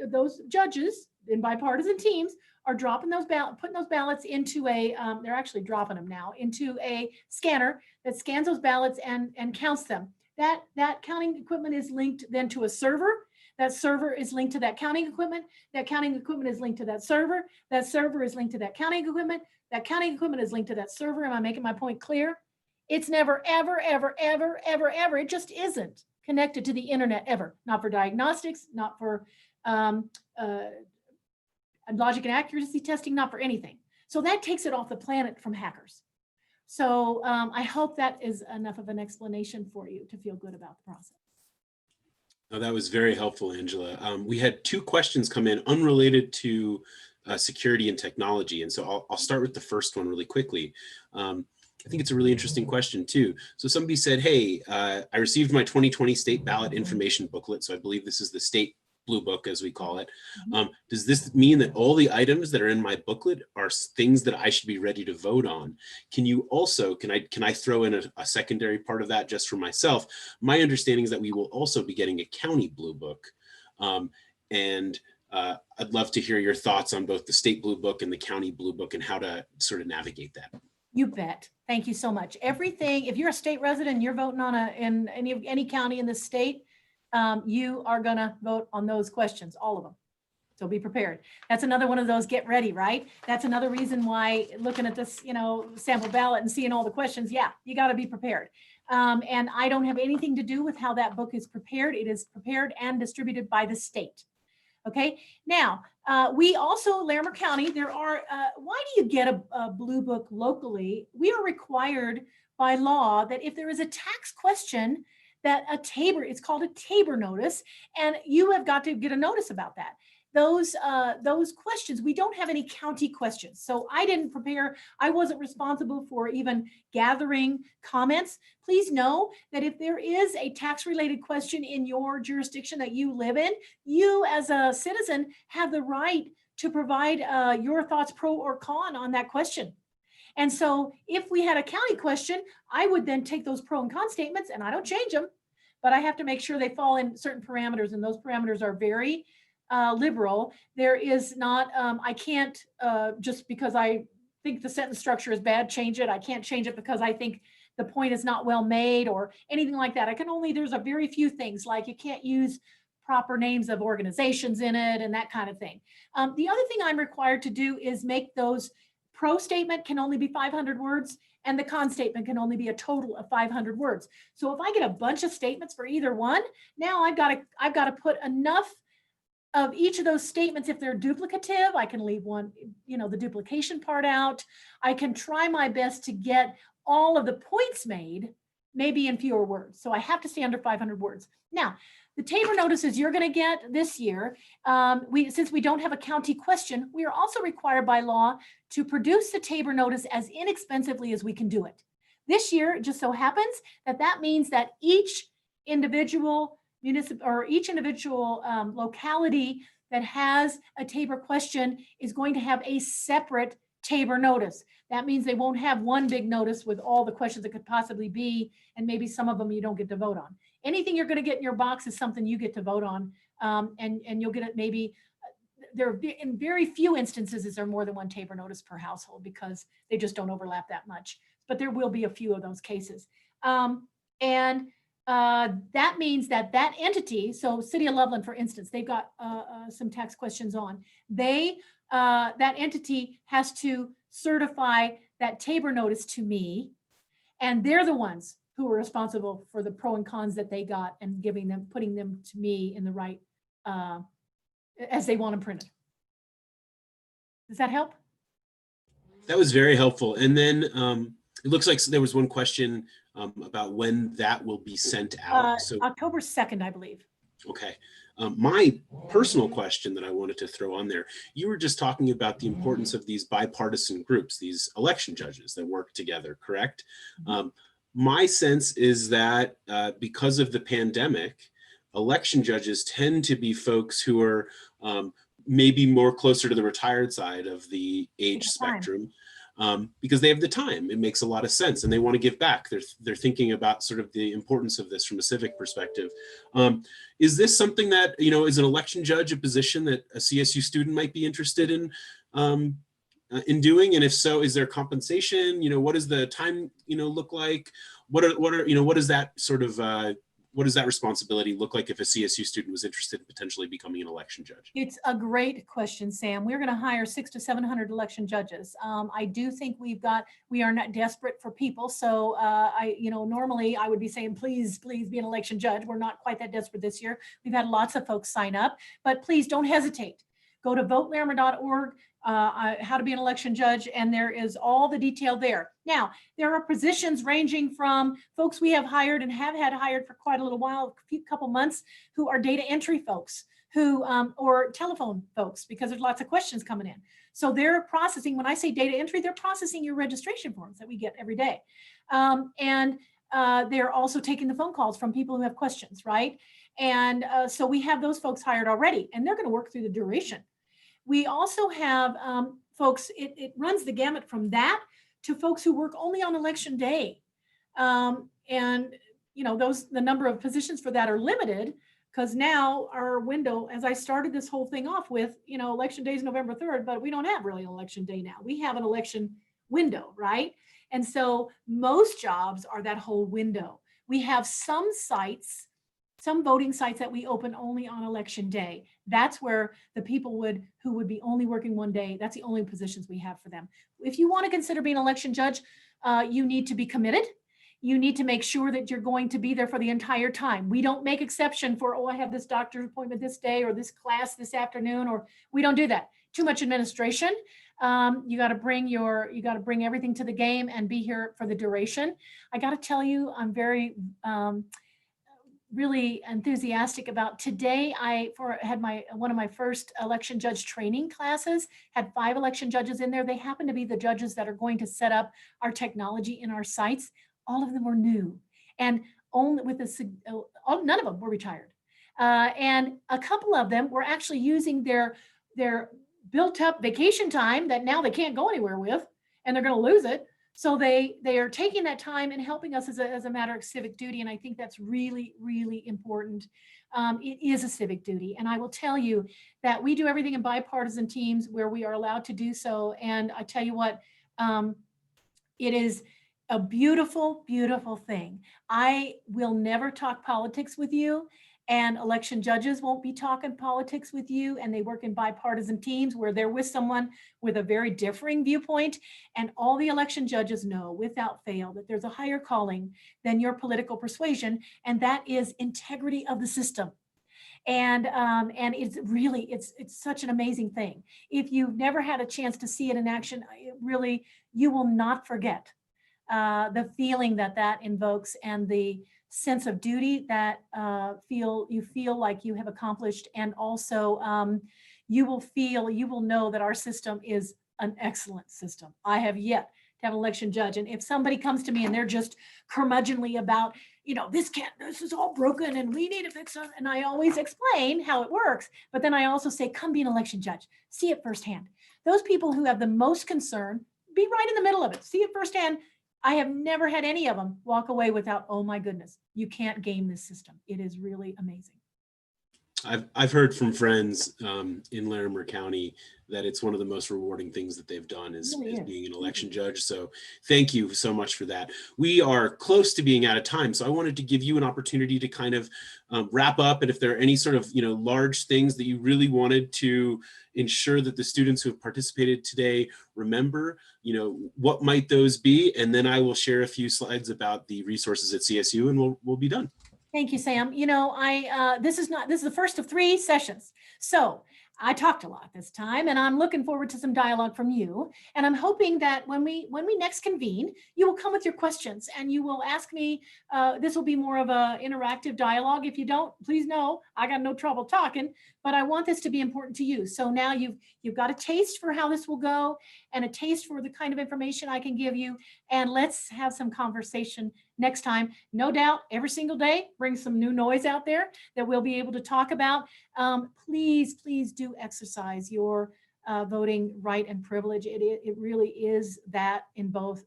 Speaker 3: those judges in bipartisan teams are dropping those putting those ballots into they're actually dropping them now into a scanner that scans those ballots and counts them. That counting equipment is linked then to a server. That server is linked to that counting equipment. That counting equipment is linked to that server. That server is linked to that counting equipment. That counting equipment is linked to that server. Am I making my point clear? It's never, ever, ever, ever, ever, ever. It just isn't connected to the internet ever. Not for diagnostics, not for logic and accuracy testing, not for anything. So that takes it off the planet from hackers. So I hope that is enough of an explanation for you to feel good about the process.
Speaker 1: Oh, that was very helpful, Angela. We had 2 questions come in unrelated to security and technology. And so I'll start with the first one really quickly. I think it's a really interesting question too. So somebody said, hey, I received my 2020 state ballot information booklet. So I believe this is the state blue book, as we call it. Does this mean that all the items that are in my booklet are things that I should be ready to vote on? Can you also, can I throw in a secondary part of that just for myself? My understanding is that we will also be getting a county blue book. I'd love to hear your thoughts on both the state blue book and the county blue book and how to sort of navigate that.
Speaker 3: You bet. Thank you so much. Everything, if you're a state resident, you're voting on in any county in the state, you are gonna vote on those questions, all of them. So be prepared. That's another one of those get ready, right? That's another reason why looking at this, sample ballot and seeing all the questions, yeah, you gotta be prepared. And I don't have anything to do with how that book is prepared. It is prepared and distributed by the state. Okay, now we also, Larimer County, there are, why do you get a blue book locally? We are required by law that if there is a tax question, that a TABOR, it's called a TABOR notice, and you have got to get a notice about that. Those questions, we don't have any county questions. So I didn't prepare, I wasn't responsible for even gathering comments. Please know that if there is a tax related question in your jurisdiction that you live in, you as a citizen have the right to provide your thoughts pro or con on that question. And so if we had a county question, I would then take those pro and con statements, and I don't change them, but I have to make sure they fall in certain parameters, and those parameters are very liberal. There is not, I can't just because I think the sentence structure is bad, change it. I can't change it because I think the point is not well made or anything like that. I can only, there's a very few things, like you can't use proper names of organizations in it and that kind of thing. The other thing I'm required to do is make those pro statement can only be 500 words and the con statement can only be a total of 500 words. So if I get a bunch of statements for either one, now I've got to put enough of each of those statements. If they're duplicative, I can leave one, the duplication part out. I can try my best to get all of the points made, maybe in fewer words. So I have to stay under 500 words. Now, the Tabor notices you're going to get this year, since we don't have a county question, we are also required by law to produce the Tabor notice as inexpensively as we can do it. This year, it just so happens that means that each individual locality that has a Tabor question is going to have a separate Tabor notice. That means they won't have one big notice with all the questions that could possibly be, and maybe some of them you don't get to vote on. Anything you're going to get in your box is something you get to vote on, and you'll get it maybe. In very few instances is there more than one Tabor notice per household because they just don't overlap that much, but there will be a few of those cases. That means that entity, so City of Loveland, for instance, they've got some tax questions on. That entity has to certify that Tabor notice to me, and they're the ones who are responsible for the pro and cons that they got and putting them to me in the right, as they want them printed. Does that help?
Speaker 1: That was very helpful. And then it looks like there was one question about when that will be sent out. So
Speaker 3: October 2nd, I believe.
Speaker 1: Okay. My personal question that I wanted to throw on there, you were just talking about the importance of these bipartisan groups, these election judges that work together, correct? My sense is that because of the pandemic, election judges tend to be folks who are maybe more closer to the retired side of the age spectrum. Because they have the time. It makes a lot of sense and they want to give back. They're thinking about sort of the importance of this from a civic perspective. Is this something that, is an election judge a position that a CSU student might be interested in doing? And if so, is there compensation? What does the time, look like? What does that sort of, what does that responsibility look like if a CSU student was interested in potentially becoming an election judge?
Speaker 3: It's a great question, Sam. We're going to hire 600 to 700 election judges. I do think we are not desperate for people. So normally I would be saying, please be an election judge. We're not quite that desperate this year. We've had lots of folks sign up, but please don't hesitate. Go to votelarimer.org, how to be an election judge, and there is all the detail there. Now, there are positions ranging from folks we have hired and have had hired for quite a little while, a couple months, who are data entry folks, or telephone folks, because there's lots of questions coming in. So they're processing, when I say data entry, they're processing your registration forms that we get every day. They're also taking the phone calls from people who have questions, right? And so we have those folks hired already, and they're going to work through the duration. We also have folks, it runs the gamut from that to folks who work only on election day. The number of positions for that are limited because now our window, as I started this whole thing off with, election day is November 3rd, but we don't have really an election day now. We have an election window, right? And so most jobs are that whole window. We have some voting sites that we open only on election day. That's where the people who would be only working one day, that's the only positions we have for them. If you want to consider being an election judge, you need to be committed. You need to make sure that you're going to be there for the entire time. We don't make exception for, I have this doctor's appointment this day or this class this afternoon, or we don't do that. Too much administration. You got to bring everything to the game and be here for the duration. I got to tell you, I'm very, really enthusiastic about today. I had one of my first election judge training classes, had 5 election judges in there. They happen to be the judges that are going to set up our technology in our sites. All of them were new, and only none of them were retired. And a couple of them were actually using their built up vacation time that now they can't go anywhere with, and they're going to lose it. So they are taking that time and helping us as a matter of civic duty. And I think that's really, really important. It is a civic duty. And I will tell you that we do everything in bipartisan teams where we are allowed to do so. And I tell you what, it is a beautiful, beautiful thing. I will never talk politics with you, and election judges won't be talking politics with you, and they work in bipartisan teams where they're with someone with a very differing viewpoint. And all the election judges know without fail that there's a higher calling than your political persuasion, and that is integrity of the system. And it's really, it's such an amazing thing. If you've never had a chance to see it in action, it really, you will not forget the feeling that that invokes, and the sense of duty that you feel like you have accomplished. And also you will know that our system is an excellent system. I have yet to have an election judge. And if somebody comes to me and they're just curmudgeonly about, this is all broken and we need to fix it, and I always explain how it works, but then I also say, come be an election judge, see it firsthand. Those people who have the most concern, be right in the middle of it, see it firsthand. I have never had any of them walk away without, oh my goodness, you can't game this system. It is really amazing.
Speaker 1: I've heard from friends in Larimer County that it's one of the most rewarding things that they've done is being an election judge. So thank you so much for that. We are close to being out of time, so I wanted to give you an opportunity to kind of wrap up. And if there are any sort of large things that you really wanted to ensure that the students who have participated today remember, what might those be? And then I will share a few slides about the resources at CSU, and we'll be done.
Speaker 3: Thank you, Sam. This is the first of 3 sessions. So I talked a lot this time, and I'm looking forward to some dialogue from you. And I'm hoping that when we next convene, you will come with your questions and you will ask me. This will be more of an interactive dialogue. If you don't, please know I got no trouble talking, but I want this to be important to you. So now you've got a taste for how this will go and a taste for the kind of information I can give you. And let's have some conversation next time. No doubt, every single day, bring some new noise out there that we'll be able to talk about. Please do exercise your voting right and privilege. It really is that in both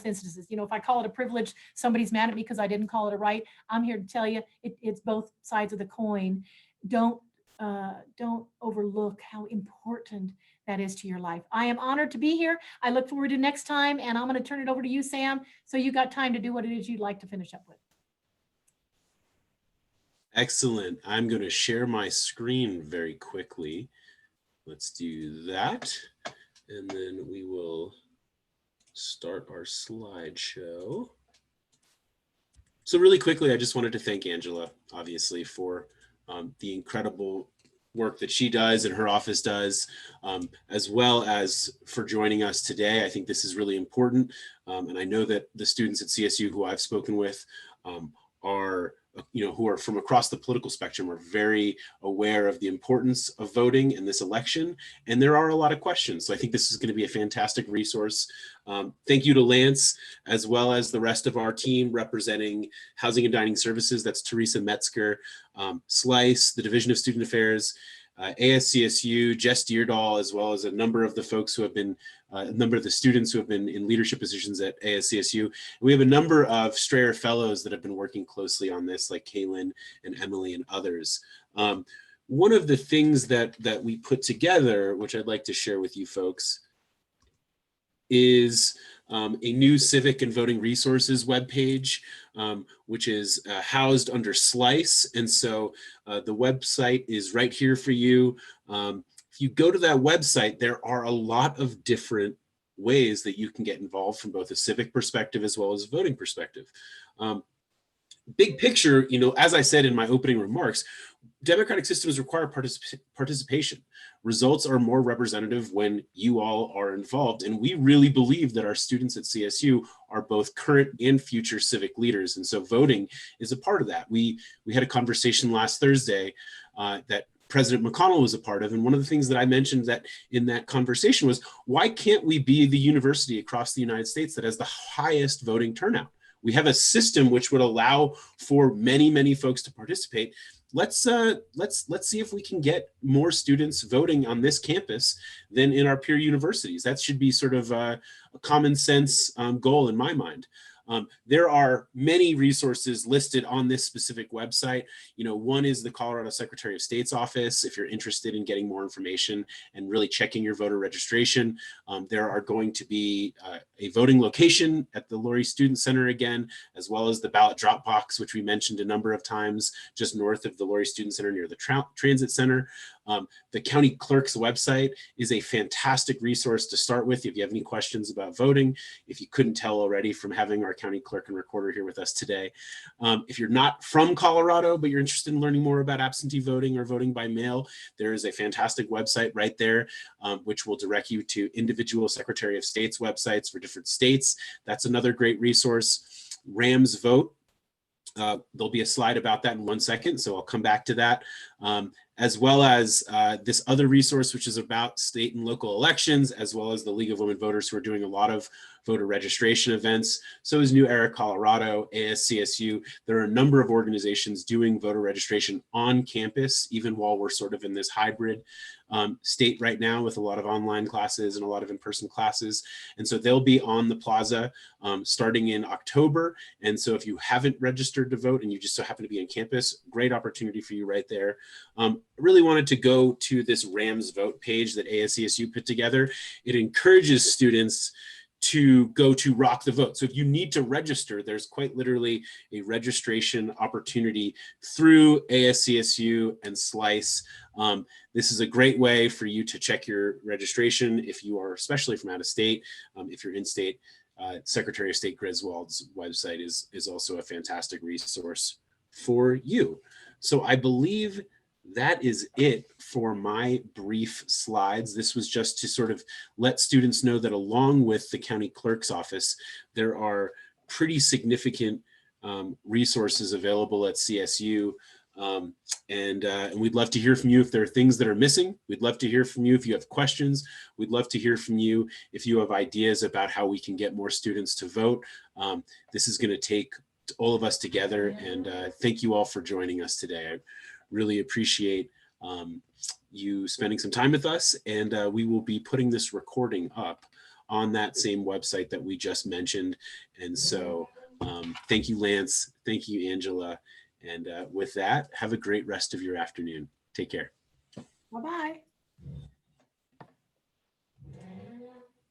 Speaker 3: instances. If I call it a privilege, somebody's mad at me because I didn't call it a right. I'm here to tell you it's both sides of the coin. Don't overlook how important that is to your life. I am honored to be here. I look forward to next time, and I'm going to turn it over to you, Sam, so you got time to do what it is you'd like to finish up with.
Speaker 1: Excellent. I'm going to share my screen very quickly. Let's do that. And then we will start our slideshow. So really quickly, I just wanted to thank Angela, obviously, for the incredible work that she does and her office does, as well as for joining us today. I think this is really important. And I know that the students at CSU who I've spoken with who are from across the political spectrum are very aware of the importance of voting in this election. And there are a lot of questions. So I think this is going to be a fantastic resource. Thank you to Lance, as well as the rest of our team representing Housing and Dining Services. That's Teresa Metzger, SLICE, the Division of Student Affairs, ASCSU, Jess Deardahl, as well as a number of the folks who have been, a number of the students who have been in leadership positions at ASCSU. And we have a number of Strayer Fellows that have been working closely on this, like Kaylin and Emily and others. One of the things that we put together, which I'd like to share with you folks, is a new civic and voting resources webpage, which is housed under SLICE. And so the website is right here for you. If you go to that website, there are a lot of different ways that you can get involved from both a civic perspective as well as a voting perspective. Big picture, as I said in my opening remarks, democratic systems require participation. Results are more representative when you all are involved. And we really believe that our students at CSU are both current and future civic leaders. And so voting is a part of that. We had a conversation last Thursday that President McConnell was a part of. And one of the things that I mentioned that in that conversation was, why can't we be the university across the United States that has the highest voting turnout? We have a system which would allow for many, many folks to participate. let's see if we can get more students voting on this campus than in our peer universities. That should be sort of a common sense goal in my mind. There are many resources listed on this specific website. You know, one is the Colorado Secretary of State's office. If you're interested in getting more information and really checking your voter registration, there are going to be a voting location at the Laurie Student Center again, as well as the ballot drop box, which we mentioned a number of times, just north of the Laurie Student Center near the Transit Center. The county clerk's website is a fantastic resource to start with if you have any questions about voting. If you couldn't tell already from having our county clerk and recorder here with us today. If you're not from Colorado, but you're interested in learning more about absentee voting or voting by mail, there is a fantastic website right there, which will direct you to individual Secretary of State's websites for different states. That's another great resource. Rams Vote. There'll be a slide about that in 1 second, so I'll come back to that. As well as this other resource, which is about state and local elections, as well as the League of Women Voters, who are doing a lot of voter registration events. So is New Era Colorado, ASCSU. There are a number of organizations doing voter registration on campus, even while we're sort of in this hybrid state right now with a lot of online classes and a lot of in-person classes. And so they'll be on the plaza starting in October. And so if you haven't registered to vote and you just so happen to be on campus, great opportunity for you right there. I really wanted to go to this Rams Vote page that ASCSU put together. It encourages students to go to Rock the Vote. So if you need to register, there's quite literally a registration opportunity through ASCSU and SLICE. This is a great way for you to check your registration if you are especially from out of state. If you're in state, Secretary of State Griswold's website is also a fantastic resource for you. So I believe that is it for my brief slides. This was just to sort of let students know that along with the county clerk's office, there are pretty significant resources available at CSU. And we'd love to hear from you if there are things that are missing. We'd love to hear from you if you have questions. We'd love to hear from you if you have ideas about how we can get more students to vote. This is going to take all of us together, and thank you all for joining us today. I really appreciate you spending some time with us, and we will be putting this recording up on that same website that we just mentioned. And so thank you, Lance. Thank you, Angela. And with that, have a great rest of your afternoon. Take care.
Speaker 3: Bye-bye.